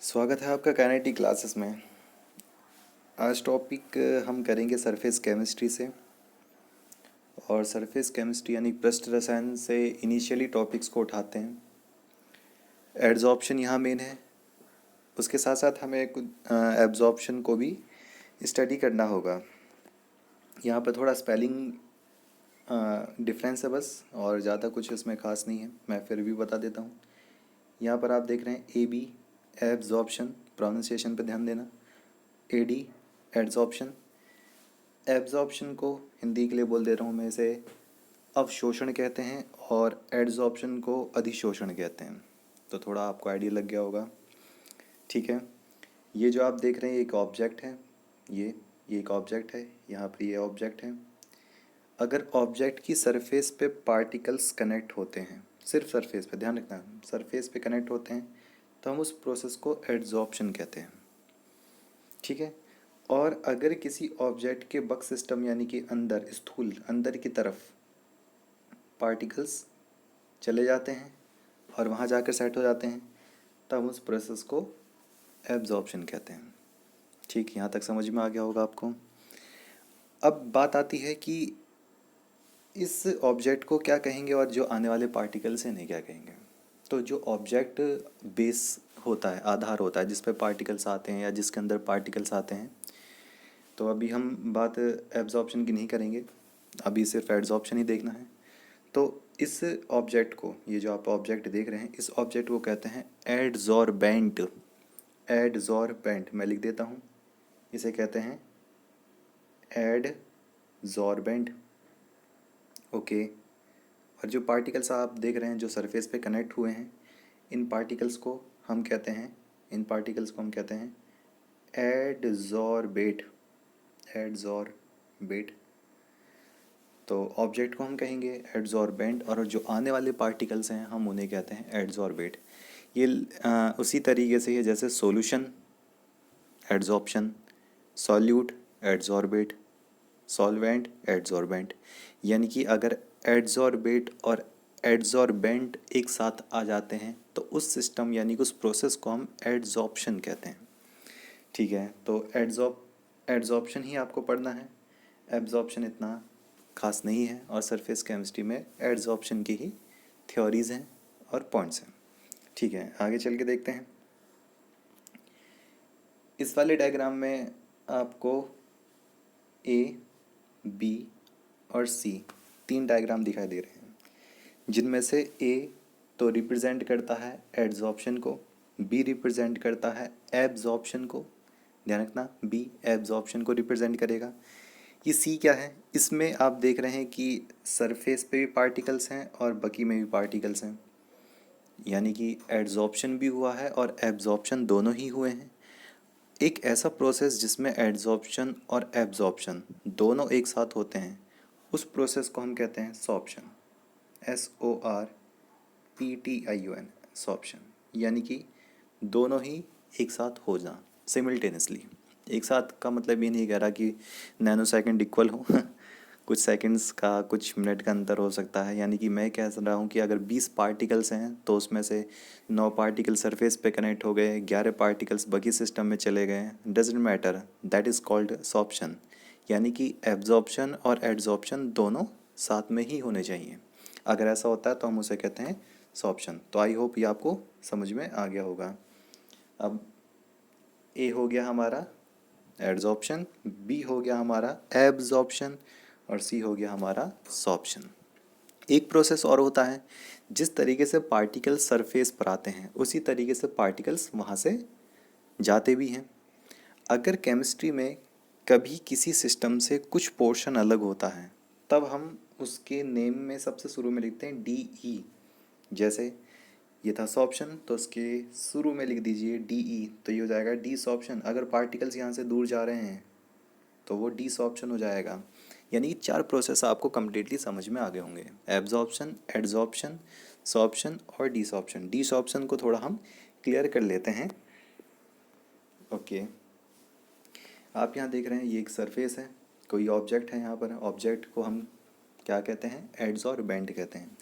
स्वागत है आपका काइनेटिक क्लासेस में। आज टॉपिक हम करेंगे सरफेस केमिस्ट्री से। और सरफेस केमिस्ट्री यानी पृष्ठ रसायन से इनिशियली टॉपिक्स को उठाते हैं। एड्जॉर्प्शन यहाँ मेन है, उसके साथ साथ हमें कुछ एब्जॉर्प्शन को भी स्टडी करना होगा। यहाँ पर थोड़ा स्पेलिंग डिफरेंस है बस, और ज़्यादा कुछ इसमें ख़ास नहीं है, मैं फिर भी बता देता हूँ। यहाँ पर आप देख रहे हैं AB एब्जॉर्प्शन, प्रोनाउंसिएशन पे ध्यान देना। AD adsorption. एब्जॉर्प्शन को हिंदी के लिए बोल दे रहा हूँ मैं, इसे अवशोषण कहते हैं, और एड्जॉर्प्शन को अधिशोषण कहते हैं। तो थोड़ा आपको आइडिया लग गया होगा, ठीक है। ये जो आप देख रहे हैं एक ऑब्जेक्ट है, ये एक ऑब्जेक्ट है, यहाँ पर ये ऑब्जेक्ट है। अगर ऑब्जेक्ट की सरफेस पे पार्टिकल्स कनेक्ट होते हैं, सिर्फ सरफेस पे ध्यान रखना, सरफेस पे कनेक्ट होते हैं, तो हम उस प्रोसेस को एड्जॉर्प्शन कहते हैं, ठीक है। और अगर किसी ऑब्जेक्ट के बक सिस्टम यानी कि अंदर, स्थूल अंदर की तरफ पार्टिकल्स चले जाते हैं और वहाँ जाकर सेट हो जाते हैं, तब उस प्रोसेस को एब्जॉर्प्शन कहते हैं। ठीक, यहाँ तक समझ में आ गया होगा आपको। अब बात आती है कि इस ऑब्जेक्ट को क्या कहेंगे और जो आने वाले पार्टिकल्स हैं इन्हें क्या कहेंगे। तो जो ऑब्जेक्ट बेस होता है, आधार होता है जिस पे पार्टिकल्स आते हैं या जिसके अंदर पार्टिकल्स आते हैं, तो अभी हम बात एब्जॉर्प्शन की नहीं करेंगे, अभी सिर्फ एड्जॉर्प्शन ही देखना है। तो इस ऑब्जेक्ट को, ये जो आप ऑब्जेक्ट देख रहे हैं, इस ऑब्जेक्ट को कहते हैं एडजॉर्बेंट। एडजॉर्बेंट मैं लिख देता हूँ, इसे कहते हैं एडजॉर्बेंट, ओके। और जो पार्टिकल्स आप देख रहे हैं जो सरफेस पे कनेक्ट हुए हैं, इन पार्टिकल्स को हम कहते हैं, एडजॉर्बेट। एडजॉर्बेट। तो ऑब्जेक्ट को हम कहेंगे एडजॉर्बेंट, और जो आने वाले पार्टिकल्स हैं हम उन्हें कहते हैं एडजॉर्बेट। ये उसी तरीके से है जैसे solution adsorption, solute adsorbate, solvent adsorbent. यानी कि अगर एडजॉर्बेट और एडजॉर्बेंट एक साथ आ जाते हैं तो उस सिस्टम यानी कि उस प्रोसेस को हम एडजॉर्प्शन कहते हैं, ठीक है। तो एडजॉर्प्शन ही आपको पढ़ना है, एब्जॉर्प्शन इतना खास नहीं है, और सरफेस केमिस्ट्री में एड्जॉर्प्शन की ही थ्योरीज हैं और पॉइंट्स हैं, ठीक है। आगे चल के देखते हैं। इस वाले डायग्राम में आपको A, B और C तीन डायग्राम दिखाई दे रहे हैं, जिनमें से A तो रिप्रेजेंट करता है एड्जॉर्प्शन को, B रिप्रेजेंट करता है एब्जॉर्प्शन को, ध्यान रखना B एब्जॉर्प्शन को रिप्रेजेंट करेगा। ये सी क्या है, इसमें आप देख रहे हैं कि सरफेस पे भी पार्टिकल्स हैं और बकी में भी पार्टिकल्स हैं, यानी कि एड्जॉर्प्शन भी हुआ है और एब्जॉर्प्शन दोनों ही हुए हैं। एक ऐसा प्रोसेस जिसमें एड्जॉर्प्शन और एब्जॉर्प्शन दोनों एक साथ होते हैं, उस प्रोसेस को हम कहते हैं सॉर्प्शन, SORPTION, सॉर्प्शन। यानी कि दोनों ही एक साथ हो जाना सिमिल्टेनियसली। एक साथ का मतलब ये नहीं कह रहा कि नैनो सेकंड इक्वल हो कुछ सेकंड्स का, कुछ मिनट का अंतर हो सकता है। यानी कि मैं कह रहा हूँ कि अगर 20 पार्टिकल्स हैं तो उसमें से 9 पार्टिकल सरफेस पे कनेक्ट हो गए, 11 पार्टिकल्स बाकी सिस्टम में चले गए, doesn't matter, that is called sorption. यानी कि एब्जॉर्प्शन और एड्जॉर्प्शन दोनों साथ में ही होने चाहिए। अगर ऐसा होता है तो हम उसे कहते हैं सॉर्प्शन। तो आई होप ये आपको समझ में आ गया होगा। अब ए हो गया हमारा एड्जॉर्प्शन, बी हो गया हमारा एब्जॉर्प्शन, और सी हो गया हमारा सॉर्प्शन। एक प्रोसेस और होता है, जिस तरीके से पार्टिकल्स सरफेस पर आते हैं उसी तरीके से पार्टिकल्स वहाँ से जाते भी हैं। अगर केमिस्ट्री में कभी किसी सिस्टम से कुछ पोर्शन अलग होता है, तब हम उसके नेम में सबसे शुरू में लिखते हैं DE। जैसे ये था सॉर्प्शन, तो उसके शुरू में लिख दीजिए DE, तो ये हो जाएगा डी सॉर्प्शन। अगर पार्टिकल्स यहाँ से दूर जा रहे हैं तो वो डी सॉर्प्शन हो जाएगा। यानी कि 4 प्रोसेस आपको कम्प्लीटली समझ में आ गए होंगे, एब्जॉर्प्शन, एड्जॉर्प्शन, सॉर्प्शन और डी सॉर्प्शन। डी सॉर्प्शन को थोड़ा हम क्लियर कर लेते हैं, ओके। आप यहाँ देख रहे हैं ये एक सरफेस है, कोई ऑब्जेक्ट है, यहाँ पर ऑब्जेक्ट को हम क्या कहते हैं, एड्जॉर्बेंट कहते हैं।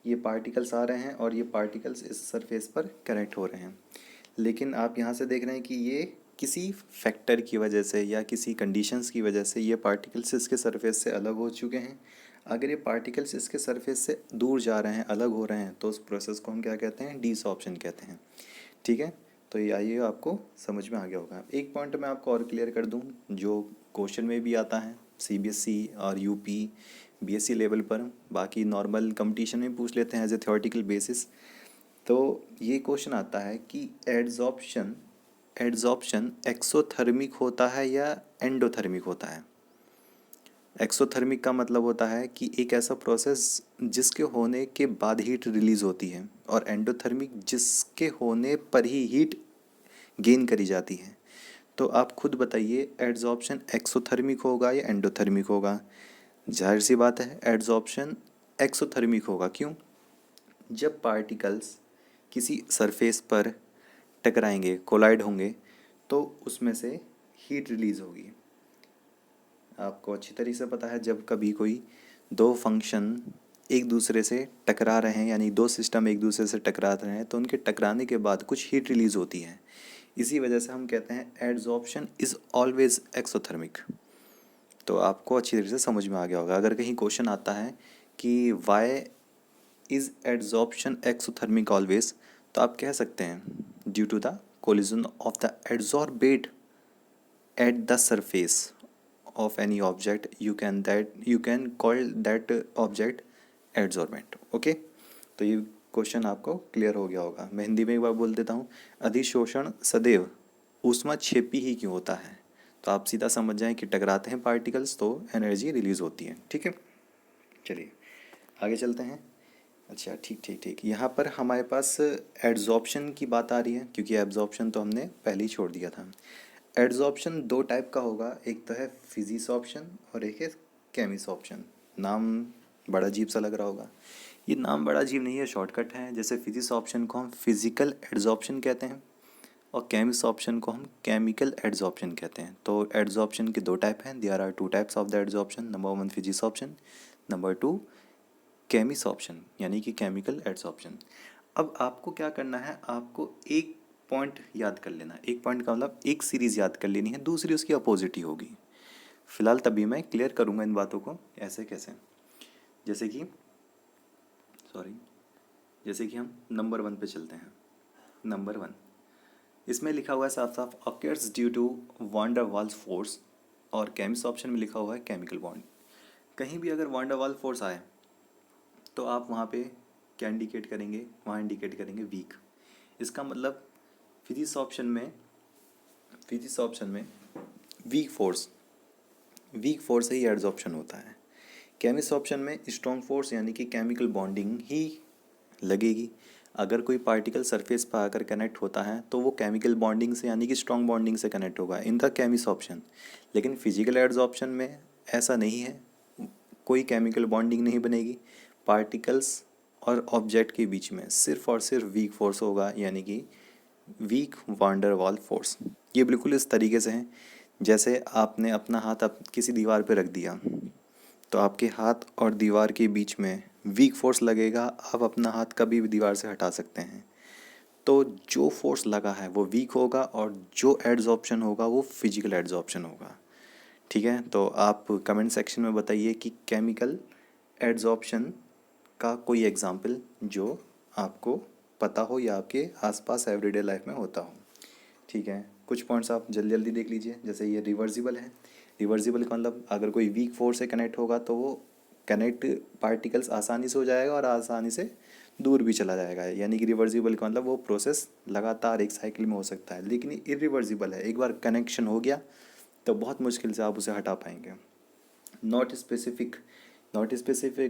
ये पार्टिकल्स आ रहे हैं और ये पार्टिकल्स इस सरफेस पर कनेक्ट हो रहे हैं, लेकिन आप यहाँ से देख रहे हैं कि ये किसी फैक्टर की वजह से या किसी कंडीशंस की वजह से ये पार्टिकल्स इसके सरफेस से अलग हो चुके हैं। अगर ये पार्टिकल्स इसके सरफेस से दूर जा रहे हैं, अलग हो रहे हैं, तो उस प्रोसेस को हम क्या कहते हैं? डीसॉर्प्शन कहते हैं। ठीक है, तो ये आइए आपको समझ में आ गया होगा। एक पॉइंट मैं आपको और क्लियर कर दूं, जो क्वेश्चन में भी आता है सीबीएसई और यूपी बीएससी लेवल पर, बाकी नॉर्मल कंपटीशन में पूछ लेते हैं एज ए थ्योरेटिकल बेसिस। तो ये क्वेश्चन आता है कि एड्जॉर्प्शन एड्जॉर्प्शन एक्सोथर्मिक होता है या एंडोथर्मिक होता है। एक्सोथर्मिक का मतलब होता है कि एक ऐसा प्रोसेस जिसके होने के बाद हीट रिलीज होती है, और एंडोथर्मिक जिसके होने पर ही हीट गेन करी जाती है। तो आप खुद बताइए, एड्जॉर्प्शन एक्सोथर्मिक होगा या एंडोथर्मिक होगा? जाहिर सी बात है एड्जॉर्प्शन एक्सोथर्मिक होगा। क्यों? जब पार्टिकल्स किसी सरफेस पर टकराएंगे, कोलाइड होंगे, तो उसमें से हीट रिलीज होगी। आपको अच्छी तरीके से पता है, जब कभी कोई दो फंक्शन एक दूसरे से टकरा रहे हैं, यानी दो सिस्टम एक दूसरे से टकरा रहे हैं, तो उनके टकराने के बाद कुछ हीट रिलीज होती है। इसी वजह से हम कहते हैं एड्जॉर्प्शन इज़ ऑलवेज एक्सोथर्मिक। तो आपको अच्छी तरीके से समझ में आ गया होगा। अगर कहीं क्वेश्चन आता है कि why is adsorption exothermic always, तो आप कह सकते हैं due to the collision of the adsorbate at the surface of any object, you can call that object adsorbent। Okay, तो ये क्वेश्चन आपको क्लियर हो गया होगा। मैं हिंदी में एक बार बोल देता हूँ, अधिशोषण सदैव ऊष्माक्षेपी ही क्यों होता है? तो आप सीधा समझ जाएं कि टकराते हैं पार्टिकल्स तो एनर्जी रिलीज होती है। ठीक है, चलिए आगे चलते हैं। अच्छा, ठीक ठीक ठीक, यहाँ पर हमारे पास एड्जॉर्प्शन की बात आ रही है, क्योंकि एब्जॉर्प्शन तो हमने पहले ही छोड़ दिया था। एड्जॉर्प्शन दो टाइप का होगा, एक तो है फिजिसॉर्प्शन और एक है केमिसॉर्प्शन। नाम बड़ा अजीब सा लग रहा होगा, ये नाम बड़ा अजीब नहीं है, शॉर्टकट है। जैसे फिजिसॉर्प्शन को हम फिजिकल एड्जॉर्प्शन कहते हैं और केमिसॉर्प्शन को हम केमिकल एड्जॉर्प्शन कहते हैं। तो एड्जॉर्प्शन के दो टाइप हैं, there are two types of the adsorption. Number one physisorption, number two chemisorption यानी कि केमिकल एड्जॉर्प्शन। अब आपको क्या करना है, आपको एक पॉइंट याद कर लेना। एक पॉइंट का मतलब एक सीरीज याद कर लेनी है, दूसरी उसकी अपोजिट ही होगी। फिलहाल तभी मैं क्लियर करूँगा इन बातों को, ऐसे कैसे। जैसे कि जैसे कि हम नंबर वन पे चलते हैं। नंबर वन, इसमें लिखा हुआ है साफ साफ occurs due to van der Waals force, और केमिस्ट ऑप्शन में लिखा हुआ है केमिकल बॉन्ड। कहीं भी अगर वान डर वाल फोर्स आए तो आप वहाँ पे क्या इंडिकेट करेंगे? वहाँ इंडिकेट करेंगे वीक। इसका मतलब फिजिक्स ऑप्शन में वीक फोर्स से ही एड्जॉर्प्शन होता है। केमिस्ट ऑप्शन में स्ट्रॉन्ग फोर्स यानी कि केमिकल बॉन्डिंग ही लगेगी। अगर कोई पार्टिकल सरफेस पर आकर कनेक्ट होता है तो वो केमिकल बॉन्डिंग से यानी कि स्ट्रॉन्ग बॉन्डिंग से कनेक्ट होगा इन द केमिस्ट ऑप्शन। लेकिन फिजिकल एड्जॉर्प्शन में ऐसा नहीं है, कोई केमिकल बॉन्डिंग नहीं बनेगी। पार्टिकल्स और ऑब्जेक्ट के बीच में सिर्फ और सिर्फ वीक फोर्स होगा, यानी कि वीक वान डर वाल फोर्स। ये बिल्कुल इस तरीके से है जैसे आपने अपना हाथ किसी दीवार पर रख दिया, तो आपके हाथ और दीवार के बीच में वीक फोर्स लगेगा, आप अपना हाथ कभी भी दीवार से हटा सकते हैं। तो जो फोर्स लगा है वो वीक होगा और जो एड्जॉर्प्शन होगा वो फिजिकल एड्जॉर्प्शन होगा। ठीक है, तो आप कमेंट सेक्शन में बताइए कि केमिकल एड्जॉर्प्शन का कोई एग्जाम्पल जो आपको पता हो या आपके आसपास एवरीडे लाइफ में होता हो। ठीक है, कुछ पॉइंट्स आप जल्दी जल्दी देख लीजिए। जैसे ये रिवर्सिबल है, रिवर्सिबल का मतलब अगर कोई वीक फोर्स से कनेक्ट होगा तो वो कनेक्ट पार्टिकल्स आसानी से हो जाएगा और आसानी से दूर भी चला जाएगा, यानी कि रिवर्सिबल का मतलब वो प्रोसेस लगातार एक साइकिल में हो सकता है। लेकिन ये इरिवर्सिबल है, एक बार कनेक्शन हो गया तो बहुत मुश्किल से आप उसे हटा पाएंगे। नॉट स्पेसिफिक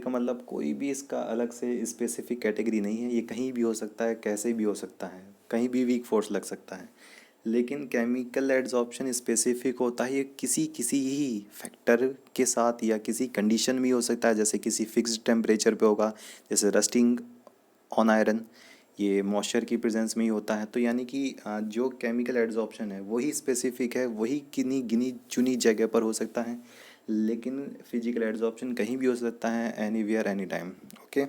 का मतलब कोई भी इसका अलग से स्पेसिफिक कैटेगरी नहीं है, ये कहीं भी हो सकता है, कैसे भी हो सकता है, कहीं भी वीक फोर्स लग सकता है। लेकिन केमिकल एड्जॉर्प्शन स्पेसिफिक होता है, ये किसी ही फैक्टर के साथ या किसी कंडीशन में हो सकता है। जैसे किसी फिक्स्ड टेम्परेचर पे होगा, जैसे रस्टिंग ऑन आयरन, ये मॉइस्चर की प्रेजेंस में ही होता है। तो यानी कि जो केमिकल एड्जॉर्प्शन है वही स्पेसिफिक है, वही किन्हीं गिनी चुनी जगह पर हो सकता है। लेकिन फिजिकल एड्जॉर्प्शन कहीं भी हो सकता है, एनीवेयर एनी टाइम। ओके,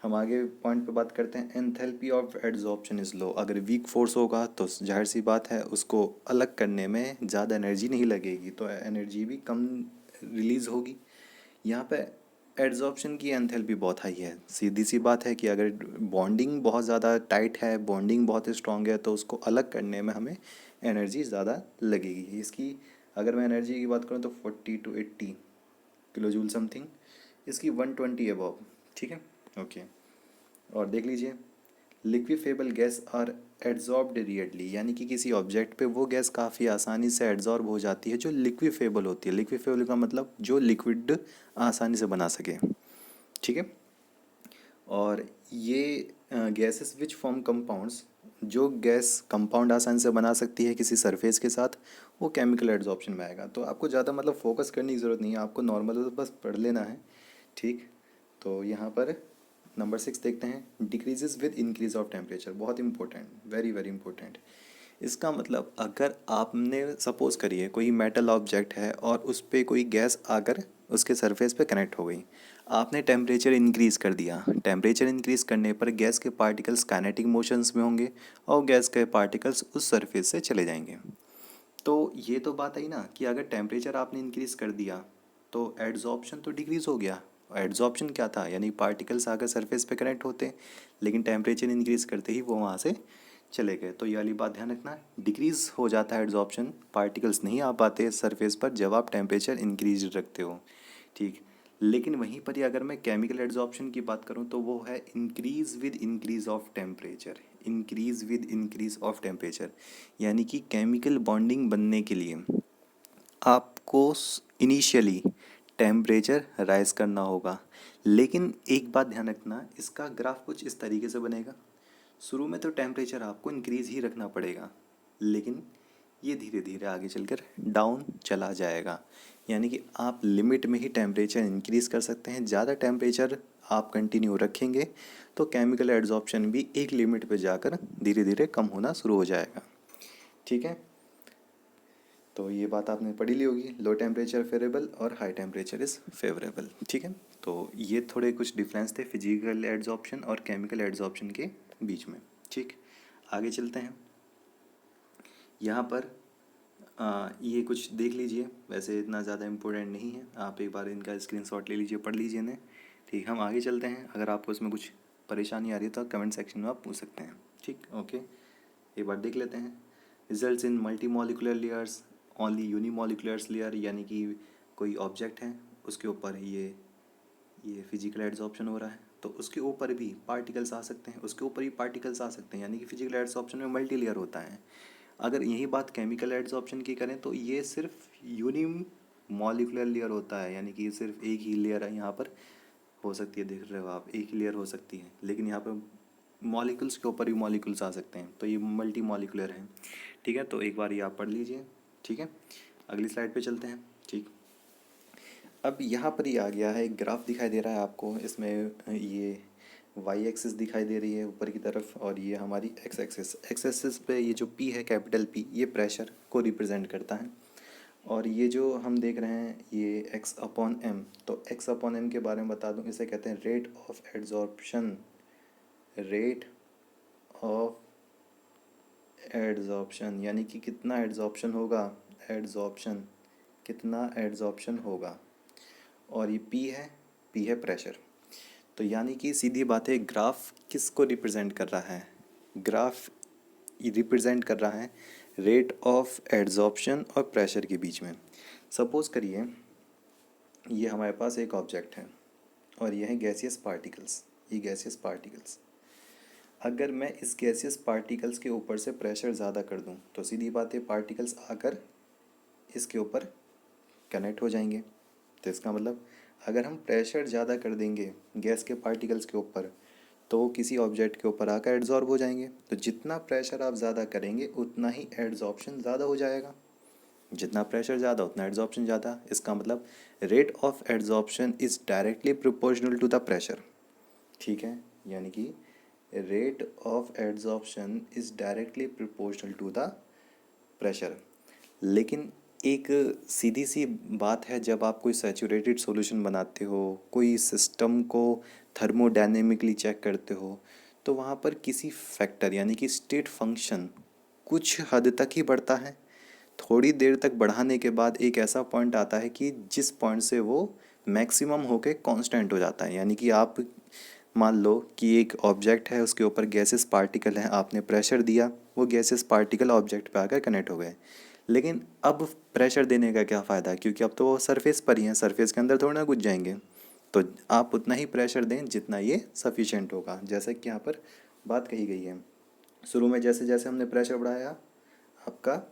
हम आगे पॉइंट पे बात करते हैं। Enthalpy of adsorption is low. अगर वीक फोर्स होगा तो जाहिर सी बात है उसको अलग करने में ज़्यादा एनर्जी नहीं लगेगी, तो एनर्जी भी कम रिलीज़ होगी। यहाँ पे एडजॉर्प्शन की एंथैल्पी बहुत हाई है। सीधी सी बात है कि अगर बॉन्डिंग बहुत ज़्यादा टाइट है, बॉन्डिंग बहुत स्ट्रॉन्ग है, तो उसको अलग करने में हमें एनर्जी ज़्यादा लगेगी। इसकी अगर मैं एनर्जी की बात करूँ तो 40 to 80 किलो जूल समथिंग, इसकी 120 अबव। ठीक है, ओके। और देख लीजिए, लिक्विफेबल गैस आर एड्जॉर्ब्ड रिएडली, यानी कि किसी ऑब्जेक्ट पे वो गैस काफ़ी आसानी से एड्जॉर्ब हो जाती है जो लिक्विफेबल होती है। लिक्विफेबल का मतलब जो लिक्विड आसानी से बना सके। ठीक है। और ये गैसेस विच फॉर्म कंपाउंड्स, जो गैस कंपाउंड आसानी से बना सकती है किसी सरफेस के साथ, वो केमिकल एड्जॉर्प्शन में आएगा। तो आपको ज़्यादा मतलब फोकस करने की ज़रूरत नहीं है, आपको नॉर्मल बस पढ़ लेना है। ठीक। तो यहाँ पर नंबर 6 देखते हैं। Decreases with increase of temperature, बहुत इंपॉर्टेंट, वेरी वेरी इंपॉर्टेंट। इसका मतलब अगर आपने सपोज करिए कोई मेटल ऑब्जेक्ट है और उस पर कोई गैस आकर उसके सरफेस पे कनेक्ट हो गई, आपने टेम्परेचर इंक्रीज़ कर दिया। टेम्परेचर इंक्रीज़ करने पर गैस के पार्टिकल्स काइनेटिक मोशंस में होंगे और गैस के पार्टिकल्स उस सरफेस से चले जाएंगे। तो ये तो बात आई ना कि अगर टेम्परेचर आपने इंक्रीज़ कर दिया तो एड्जॉर्प्शन तो डिक्रीज़ हो गया। एड्जॉर्प्शन क्या था, यानी पार्टिकल्स आकर सरफेस पे कनेक्ट होते, लेकिन टेम्परेचर इंक्रीज़ करते ही वो वहाँ से चले गए। तो ये वाली बात ध्यान रखना, डिक्रीज़ हो जाता है एड्जॉर्प्शन, पार्टिकल्स नहीं आ पाते सरफेस पर जब आप टेम्परेचर इंक्रीज रखते हो। ठीक। लेकिन वहीं पर ही अगर मैं केमिकल एड्जॉर्प्शन की बात करूं तो वो है increase with increase of temperature. Increase with increase of temperature यानी कि केमिकल बॉन्डिंग बनने के लिए आपको इनिशियली टेम्परेचर राइज करना होगा। लेकिन एक बात ध्यान रखना, इसका ग्राफ कुछ इस तरीके से बनेगा। शुरू में तो टेम्परेचर आपको इंक्रीज़ ही रखना पड़ेगा, लेकिन ये धीरे धीरे आगे चलकर डाउन चला जाएगा। यानी कि आप लिमिट में ही टेम्परेचर इंक्रीज़ कर सकते हैं। ज़्यादा टेम्परेचर आप कंटिन्यू रखेंगे तो केमिकल एड्जॉर्प्शन भी एक लिमिट पे जाकर धीरे धीरे कम होना शुरू हो जाएगा। ठीक है। तो ये बात आपने पढ़ी ली होगी, लो टेम्परेचर फेवरेबल और हाई टेम्परेचर इज़ फेवरेबल। ठीक है। तो ये थोड़े कुछ डिफरेंस थे फिजिकल एड्जॉर्प्शन और केमिकल एड्जॉर्प्शन के बीच में। ठीक। आगे चलते हैं। यहाँ पर ये कुछ देख लीजिए, वैसे इतना ज़्यादा इम्पोर्टेंट नहीं है, आप एक बार इनका स्क्रीनशॉट ले लीजिए, पढ़ लीजिए इन्हें। ठीक। हम आगे चलते हैं। अगर आपको इसमें कुछ परेशानी आ रही है तो कमेंट सेक्शन में आप पूछ सकते हैं। ठीक, ओके। एक बार देख लेते हैं। Results in multi molecular layers only unimolecular layer, यानी कि कोई ऑब्जेक्ट है उसके ऊपर ये फिजिकल एड्जॉर्प्शन हो रहा है तो उसके ऊपर भी पार्टिकल्स आ सकते हैं, उसके ऊपर भी पार्टिकल्स आ सकते हैं, यानी कि फिजिकल एड्जॉर्प्शन में मल्टी लेयर होता है। अगर यही बात केमिकल एड्जॉर्प्शन की करें तो ये सिर्फ यूनि मॉलिकुलर लेयर होता है, यानी कि सिर्फ एक ही लेयर है यहाँ पर हो सकती है, देख रहे हो आप, एक ही लेयर हो सकती है, लेकिन यहाँ पर मॉलिक्यूल्स के ऊपर भी मॉलिक्यूल्स आ सकते हैं, तो ये मल्टी मॉलिकुलर है। ठीक है, तो एक बार ये आप पढ़ लीजिए। ठीक है, अगली स्लाइड पे चलते हैं। ठीक। अब यहाँ पर ये आ गया है, एक ग्राफ दिखाई दे रहा है आपको, इसमें ये वाई एक्सिस दिखाई दे रही है ऊपर की तरफ और ये हमारी एक्स एक्सिस। एक्स एक्सिस पे ये जो पी है, कैपिटल पी, ये प्रेशर को रिप्रेजेंट करता है और ये जो हम देख रहे हैं ये एक्स अपॉन एम। तो एक्स अपॉन एम के बारे में बता दूं, इसे कहते हैं rate of adsorption. Rate of adsorption यानी कि कितना एड्जॉर्प्शन होगा, एड्जॉर्प्शन, कितना एड्जॉर्प्शन होगा। और ये पी है, पी है प्रेशर। तो यानी कि सीधी बात है, ग्राफ किसको रिप्रेजेंट कर रहा है, ग्राफ रिप्रेजेंट कर रहा है रेट ऑफ एड्जॉर्प्शन और प्रेशर के बीच में। सपोज करिए ये हमारे पास एक ऑब्जेक्ट है और ये है गैसियस पार्टिकल्स, ये गैसियस पार्टिकल्स। अगर मैं इस गैसियस पार्टिकल्स के ऊपर से प्रेशर ज़्यादा कर दूं तो सीधी बात है पार्टिकल्स आकर इसके ऊपर कनेक्ट हो जाएंगे। तो इसका मतलब अगर हम प्रेशर ज़्यादा कर देंगे गैस के पार्टिकल्स के ऊपर तो वो किसी ऑब्जेक्ट के ऊपर आकर एड्जॉर्ब हो जाएंगे। तो जितना प्रेशर आप ज़्यादा करेंगे उतना ही एड्जॉर्प्शन ज़्यादा हो जाएगा, जितना प्रेशर ज़्यादा उतना एड्जॉर्प्शन ज़्यादा। इसका मतलब rate of adsorption is directly proportional to the pressure. ठीक है, यानी कि rate of adsorption is directly proportional to the pressure. लेकिन एक सीधी सी बात है, जब आप कोई सैचुरेटेड सॉल्यूशन बनाते हो, कोई सिस्टम को थर्मोडायनेमिकली चेक करते हो, तो वहाँ पर किसी फैक्टर यानी कि स्टेट फंक्शन कुछ हद तक ही बढ़ता है। थोड़ी देर तक बढ़ाने के बाद एक ऐसा पॉइंट आता है कि जिस पॉइंट से वो मैक्सिमम होके कांस्टेंट हो जाता है। यानी कि आप मान लो कि एक ऑब्जेक्ट है, उसके ऊपर गैसेस पार्टिकल हैं, आपने प्रेशर दिया, वो गैसेस पार्टिकल ऑब्जेक्ट पे आकर कनेक्ट हो गए। लेकिन अब प्रेशर देने का क्या फ़ायदा, क्योंकि अब तो वो सरफेस पर ही हैं, सरफेस के अंदर थोड़ा ना घुस जाएंगे। तो आप उतना ही प्रेशर दें जितना ये सफिशेंट होगा, जैसा कि यहाँ पर बात कही गई है। शुरू में जैसे जैसे हमने प्रेशर बढ़ाया, आपका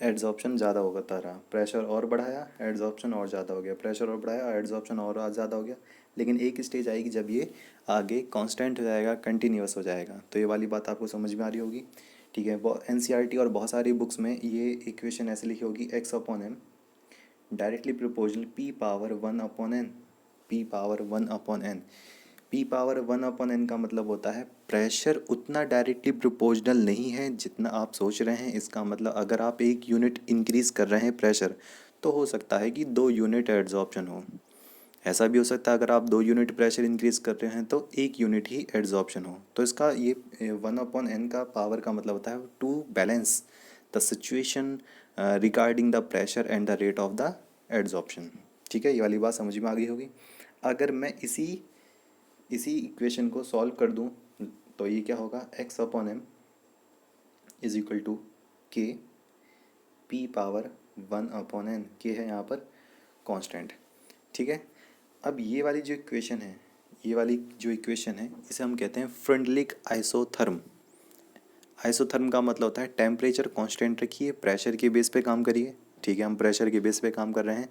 एड्जॉर्प्शन ज़्यादा होता रहा, प्रेशर और बढ़ाया, एड्जॉर्प्शन और ज़्यादा हो गया, प्रेशर और बढ़ाया, एड्जॉर्प्शन और ज़्यादा हो गया। लेकिन एक स्टेज आएगी जब ये आगे कांस्टेंट हो जाएगा, कंटिन्यूअस हो जाएगा। तो ये वाली बात आपको समझ में आ रही होगी। ठीक है, वो एनसीईआरटी और बहुत सारी बुक्स में ये इक्वेशन ऐसे लिखी होगी, x upon m directly proportional p power one upon n. P power one upon n, p power one upon N का मतलब होता है प्रेशर उतना डायरेक्टली प्रोपोर्शनल नहीं है जितना आप सोच रहे हैं। इसका मतलब अगर आप 1 यूनिट इंक्रीज कर रहे हैं प्रेशर, तो हो सकता है कि 2 यूनिट एड्जॉर्प्शन हो। ऐसा भी हो सकता है अगर आप 2 यूनिट प्रेशर इंक्रीज कर रहे हैं तो 1 यूनिट ही एड्जॉर्प्शन हो। तो इसका ये वन अपॉन एन का पावर का मतलब होता है to balance the situation regarding the pressure and the rate of the adsorption. ठीक है, ये वाली बात समझ में आ गई होगी। अगर मैं इसी इसी इक्वेशन को सॉल्व कर दूं, तो ये क्या होगा, X upon M is equal to K P power one upon N. K है यहाँ पर कांस्टेंट। ठीक है, अब ये वाली जो इक्वेशन है, ये वाली जो इक्वेशन है, इसे हम कहते हैं फ्रेंडलिक आइसोथर्म। आइसोथर्म का मतलब होता है टेम्परेचर कांस्टेंट रखिए, प्रेशर के बेस पे काम करिए। ठीक है, हम प्रेशर के बेस पे काम कर रहे हैं।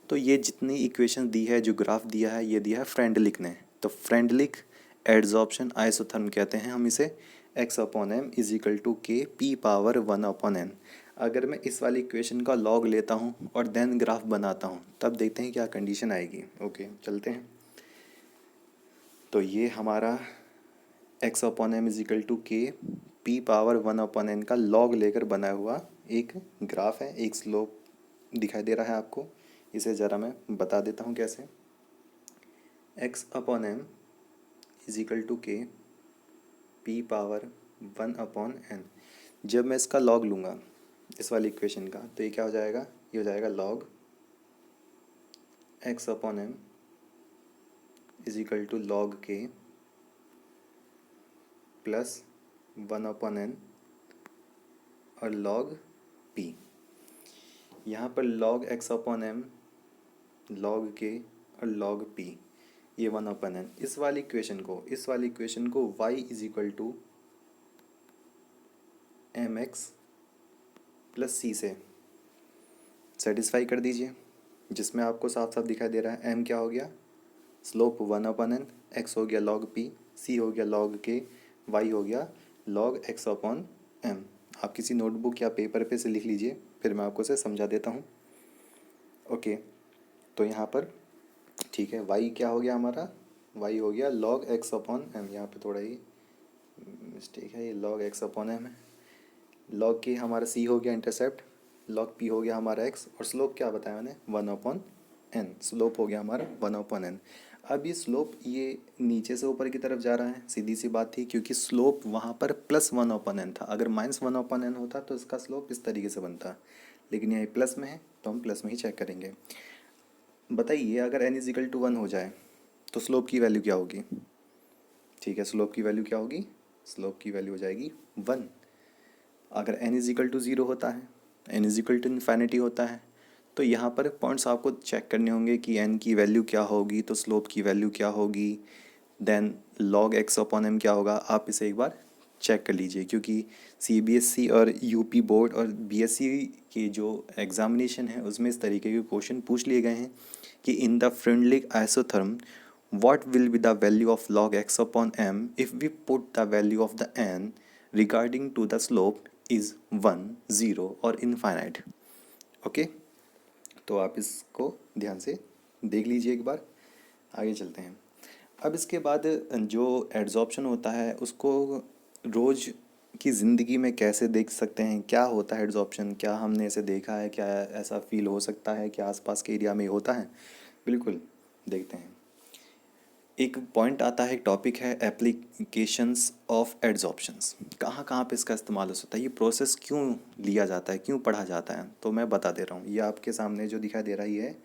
तो ये जितनी इक्वेशन दी है, जो ग्राफ दिया है, ये दिया है फ्रेंडलिक ने। तो फ्रेंडलिक एड्जॉर्प्शन आइसोथर्म कहते हैं हम इसे। X upon M is equal to K P power one upon N. अगर मैं इस वाली इक्वेशन का लॉग लेता हूँ और देन ग्राफ बनाता हूँ, तब देखते हैं क्या कंडीशन आएगी। ओके, चलते हैं। तो ये हमारा X upon M is equal to K P power one upon N का लॉग लेकर बनाया हुआ एक ग्राफ है, एक स्लोप दिखाई दे रहा है आपको। इसे ज़रा मैं बता देता हूँ कैसे। X upon M is equal to K P power one upon N. जब मैं इसका लॉग लूँगा इस वाली इक्वेशन का, तो ये क्या हो जाएगा, ये हो जाएगा log X upon M is equal to log K plus one upon N और लॉग पी। यहाँ पर log X upon M, log K और लॉग पी, ये वन अपन एन। इस वाली इक्वेशन को y is equal to M X plus C से satisfy कर दीजिए, जिसमें आपको साफ साफ दिखाई दे रहा है m क्या हो गया, slope one upon n, x हो गया लॉग p, c हो गया लॉग k, y हो गया लॉग x अपॉन m। आप किसी नोटबुक या पेपर पे से लिख लीजिए, फिर मैं आपको इसे समझा देता हूँ। ओके, तो यहाँ पर ठीक है, y क्या हो गया हमारा, y हो गया log x अपॉन m। यहाँ पे थोड़ा ही मिस्टेक है, ये log x अपॉन m है। log के हमारा c हो गया इंटरसेप्ट, log p हो गया हमारा x, और स्लोप क्या बताया मैंने, वन अपॉन n। स्लोप हो गया हमारा वन अपॉन n। अब ये स्लोप ये नीचे से ऊपर की तरफ जा रहा है, सीधी सी बात थी, क्योंकि स्लोप वहाँ पर प्लस वन अपॉन n था। अगर माइनस वन अपॉन n होता तो इसका स्लोप इस तरीके से बनता, लेकिन यहाँ प्लस में है तो हम प्लस में ही चेक करेंगे। बताइए, अगर n is equal to one हो जाए तो स्लोप की वैल्यू क्या होगी। ठीक है, स्लोप की वैल्यू क्या होगी, स्लोप की वैल्यू हो जाएगी वन। अगर n is equal to zero होता है, n is equal to infinity होता है, तो यहाँ पर पॉइंट्स आपको चेक करने होंगे कि n की वैल्यू क्या होगी, तो स्लोप की वैल्यू क्या होगी, देन log x अपॉन m क्या होगा। आप इसे एक बार चेक कर लीजिए, क्योंकि CBSE और यूपी बोर्ड और BSc की जो एग्ज़ामिनेशन है उसमें इस तरीके के क्वेश्चन पूछ लिए गए हैं कि in the Freundlich isotherm what will be the value of log x upon m if we put the value of the n regarding to the slope is 1, 0 और infinite। ओके, तो आप इसको ध्यान से देख लीजिए एक बार, आगे चलते हैं। अब इसके बाद जो एड्जॉर्प्शन होता है उसको रोज़ कि ज़िंदगी में कैसे देख सकते हैं, क्या होता है एड्जॉर्प्शन, क्या हमने ऐसे देखा है, क्या ऐसा फील हो सकता है कि आसपास के एरिया में होता है। बिल्कुल, देखते हैं। एक पॉइंट आता है, एक टॉपिक है एप्लीकेशंस ऑफ एड्जॉर्प्शंस। कहाँ कहाँ पे इसका इस्तेमाल हो सकता है, ये प्रोसेस क्यों लिया जाता है, क्यों पढ़ा जाता है, तो मैं बता दे रहा हूँ। ये आपके सामने जो दिखाई दे रहा है ये है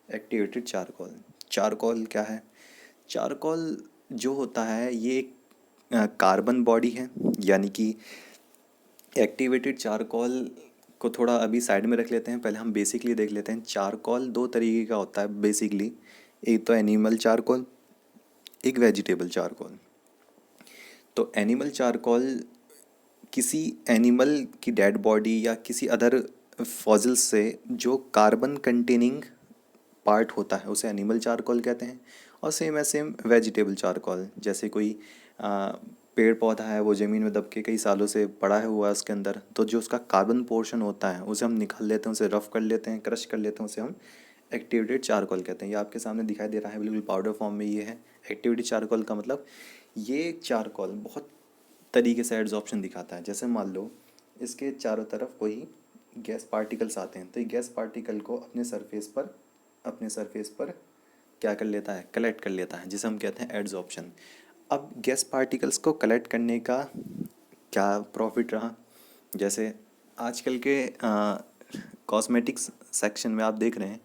एक्टिवेटेड चारकोल। चारकोल क्या है? चारकोल जो होता है ये एक कार्बन बॉडी है, यानी कि एक्टिवेटेड चारकोल को थोड़ा अभी साइड में रख लेते हैं। पहले हम बेसिकली देख लेते हैं। चारकोल दो तरीके का होता है बेसिकली, एक तो एनिमल चारकोल, एक वेजिटेबल चारकोल। तो एनिमल चारकोल किसी एनिमल की डेड बॉडी या किसी अदर फॉसिल से जो कार्बन कंटेनिंग पार्ट होता है उसे एनिमल चारकोल कहते हैं। और सेम है सेम वेजिटेबल चारकोल, जैसे कोई पेड़ पौधा है, वो ज़मीन में दब के कई सालों से पड़ा है हुआ है उसके अंदर, तो जो उसका कार्बन पोर्शन होता है उसे हम निकाल लेते हैं, उसे रफ कर लेते हैं, क्रश कर लेते हैं, उसे हम एक्टिवेटेड चारकोल कहते हैं। ये आपके सामने दिखाई दे रहा है बिल्कुल पाउडर फॉर्म में, ये है एक्टिवेटेड चारकोल का मतलब। ये चारकोल बहुत तरीके से एड्जॉर्प्शन दिखाता है। जैसे मान लो इसके चारों तरफ कोई गैस पार्टिकल्स आते हैं, तो ये गैस पार्टिकल को अपने सरफेस पर क्या कर लेता है, कलेक्ट कर लेता है, जिसे हम कहते हैं एड्जॉर्प्शन। अब गैस पार्टिकल्स को कलेक्ट करने का क्या प्रॉफिट रहा? जैसे आजकल के कॉस्मेटिक्स सेक्शन में आप देख रहे हैं,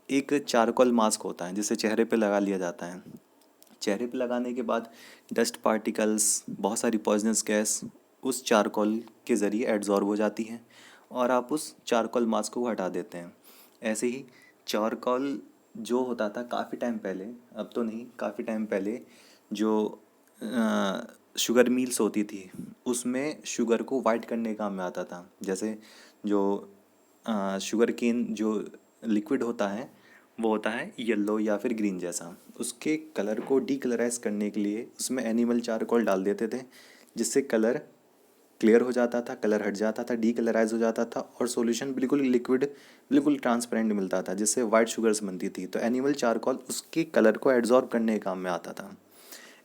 एक चारकोल मास्क होता है जिसे चेहरे पे लगा लिया जाता है। चेहरे पे लगाने के बाद डस्ट पार्टिकल्स, बहुत सारी पॉइजनस गैस उस चारकोल के ज़रिए एड्जॉर्ब हो जाती हैं और आप उस चारकोल मास्क को हटा देते हैं। ऐसे ही चारकोल जो होता था काफ़ी टाइम पहले, अब तो नहीं, काफ़ी टाइम पहले जो शुगर मिल्स होती थी उसमें शुगर को वाइट करने काम में आता था। जैसे जो शुगर केन जो लिक्विड होता है वो होता है येलो या फिर ग्रीन जैसा, उसके कलर को डीकलराइज करने के लिए उसमें एनिमल चारकोल डाल देते थे, जिससे कलर क्लियर हो जाता था, कलर हट जाता था, डीकलराइज हो जाता था और सॉल्यूशन बिल्कुल लिक्विड, बिल्कुल ट्रांसपेरेंट मिलता था, जिससे वाइट शुगर्स बनती थी। तो एनिमल चारकोल उसके कलर को एड्जॉर्ब करने के काम में आता था।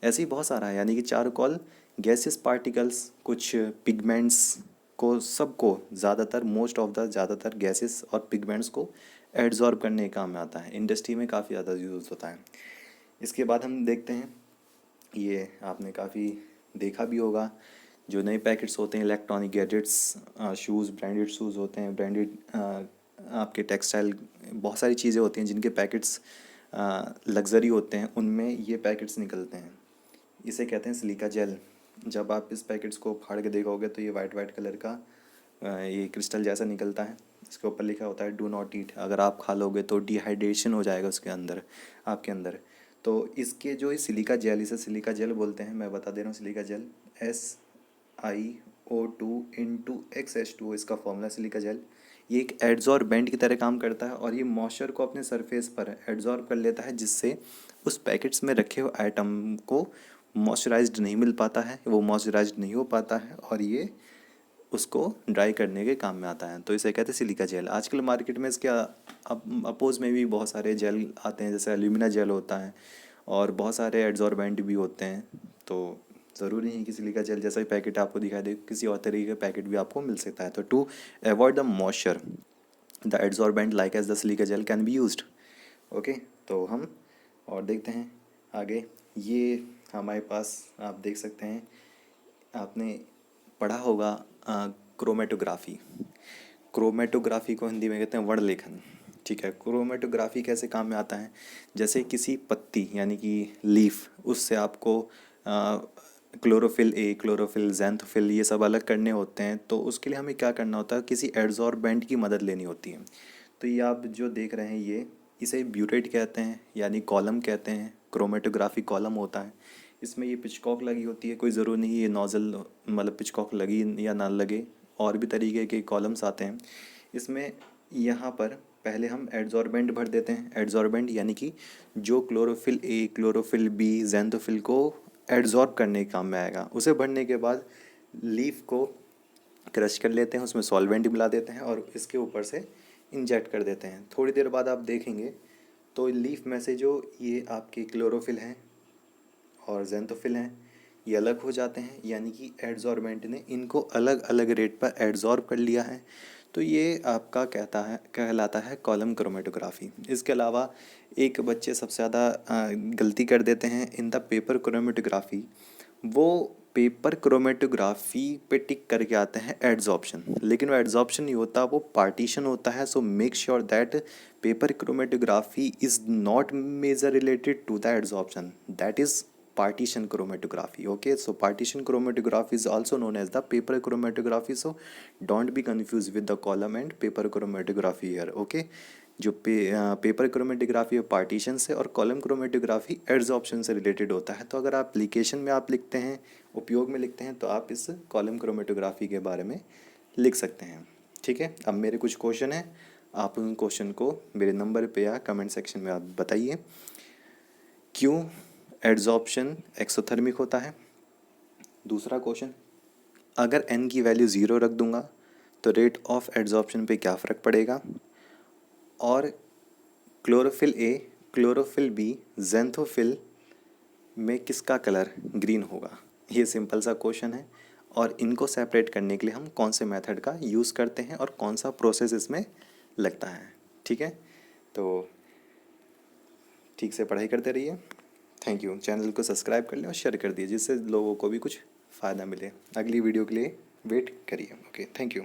ऐसे ही बहुत सारा है, यानी कि चारकोल गैसेस पार्टिकल्स, कुछ पिगमेंट्स को, सबको ज़्यादातर, मोस्ट ऑफ द ज़्यादातर गैसेस और पिगमेंट्स को एड्जॉर्ब करने के काम में आता है। इंडस्ट्री में काफ़ी ज़्यादा यूज़ होता है। इसके बाद हम देखते हैं, ये आपने काफ़ी देखा भी होगा, जो नए पैकेट्स होते हैं electronic gadgets, shoes, branded shoes होते हैं, ब्रांडेड आपके टेक्सटाइल, बहुत सारी चीज़ें होती हैं जिनके पैकेट्स लग्जरी होते हैं, उनमें ये पैकेट्स निकलते हैं। इसे कहते हैं सिलिका जेल। जब आप इस पैकेट्स को फाड़ के देखोगे तो ये वाइट वाइट कलर का ये क्रिस्टल जैसा निकलता है। इसके ऊपर लिखा होता है डू नॉट ईट, अगर आप खा लोगे तो डिहाइड्रेशन हो जाएगा उसके अंदर, आपके अंदर। तो इसके जो ये सिलिका जेल, इसे सिलिका जेल बोलते हैं, मैं बता दे रहा हूँ। Silica gel SiO2 × X H2O इसका फॉर्मूला सिलिका जेल। ये एक एड्जॉर्बेंट की तरह काम करता है और ये मॉइस्चर को अपने सरफेस पर एड्जॉर्ब कर लेता है, जिससे उस पैकेट्स में रखे हुए आइटम को मॉइस्चराइज्ड नहीं मिल पाता है, वो मॉइस्चराइज्ड नहीं हो पाता है और ये उसको ड्राई करने के काम में आता है। तो इसे कहते हैं सिलिका जेल। आजकल मार्केट में इसके अपोज में भी बहुत सारे जेल आते हैं, जैसे एल्यूमिना जेल होता है और बहुत सारे एड्जॉर्बेंट भी होते हैं। तो ज़रूरी नहीं कि सिलिका जेल जैसा ही पैकेट आपको दिखाई दे, किसी और तरीके का पैकेट भी आपको मिल सकता है। तो to avoid the moisture, the adsorbent like as the silica gel can be used. Okay, तो हम और देखते हैं आगे। ये हमारे पास आप देख सकते हैं, आपने पढ़ा होगा क्रोमेटोग्राफी। क्रोमेटोग्राफी को हिंदी में कहते हैं वर्णलेखन। ठीक है, क्रोमेटोग्राफी कैसे काम में आता है? जैसे किसी पत्ती यानी कि लीफ, उससे आपको क्लोरोफिल ए, क्लोरोफिल, ज़ैंथोफिल, ये सब अलग करने होते हैं। तो उसके लिए हमें क्या करना होता है, किसी एड्जॉर्बेंट की मदद लेनी होती है। तो ये आप जो देख रहे हैं ये, इसे ब्यूटेट कहते हैं, यानी कॉलम कहते हैं। क्रोमेटोग्राफी कॉलम होता है, इसमें ये पिचकॉक लगी होती है। कोई ज़रूर नहीं ये नोज़ल, मतलब पिचकॉक लगी या ना लगे, और भी तरीके के कॉलम्स आते हैं इसमें। यहाँ पर पहले हम एड्जॉर्बेंट भर देते हैं। एड्जॉर्बेंट यानी कि जो chlorophyll A, chlorophyll B, xanthophyll को एड्जॉर्ब करने के काम में आएगा, उसे भरने के बाद लीफ को क्रश कर लेते हैं, उसमें सॉल्वेंट मिला देते हैं और इसके ऊपर से इंजेक्ट कर देते हैं। थोड़ी देर बाद आप देखेंगे तो लीफ में से जो ये आपके क्लोरोफिल हैं और ज़ैंथोफिल हैं, ये अलग हो जाते हैं, यानी कि एडजॉर्बेंट ने इनको अलग अलग रेट पर एडजॉर्ब कर लिया है। तो ये आपका कहलाता है कॉलम क्रोमेटोग्राफी। इसके अलावा एक बच्चे सबसे ज़्यादा गलती कर देते हैं इन द पेपर क्रोमेटोग्राफी। वो पेपर क्रोमेटोग्राफी पे टिक करके आते हैं एड्जॉर्प्शन, लेकिन वो एड्जॉर्प्शन नहीं होता, वो पार्टीशन होता है। So make sure that paper chromatography is not major related to the adsorption, that is partition chromatography. Okay, so partition chromatography is also known as the paper chromatography, so don't be confused with the column and paper chromatography here. Okay, जो paper chromatography partition से और column chromatography adsorption से related होता है। तो अगर आप application में आप लिखते हैं, उपयोग में लिखते हैं, तो आप इस कॉलम क्रोमेटोग्राफी के बारे में लिख सकते हैं। ठीक है, अब मेरे कुछ क्वेश्चन हैं, आप उन क्वेश्चन को मेरे नंबर पे या कमेंट सेक्शन में आप बताइए। क्यों एड्जॉर्प्शन एक्सोथर्मिक होता है? दूसरा क्वेश्चन, अगर n की वैल्यू 0 रख दूंगा तो रेट ऑफ एड्जॉर्प्शन पे क्या फ़र्क पड़ेगा? और chlorophyll A, chlorophyll B, xanthophyll में किसका कलर ग्रीन होगा? ये सिंपल सा क्वेश्चन है, और इनको सेपरेट करने के लिए हम कौन से मेथड का यूज़ करते हैं और कौन सा प्रोसेस इसमें लगता है। ठीक है, तो ठीक से पढ़ाई करते रहिए। Thank you. चैनल को सब्सक्राइब कर लें और शेयर कर दिए, जिससे लोगों को भी कुछ फ़ायदा मिले। अगली वीडियो के लिए वेट करिए। Okay, thank you.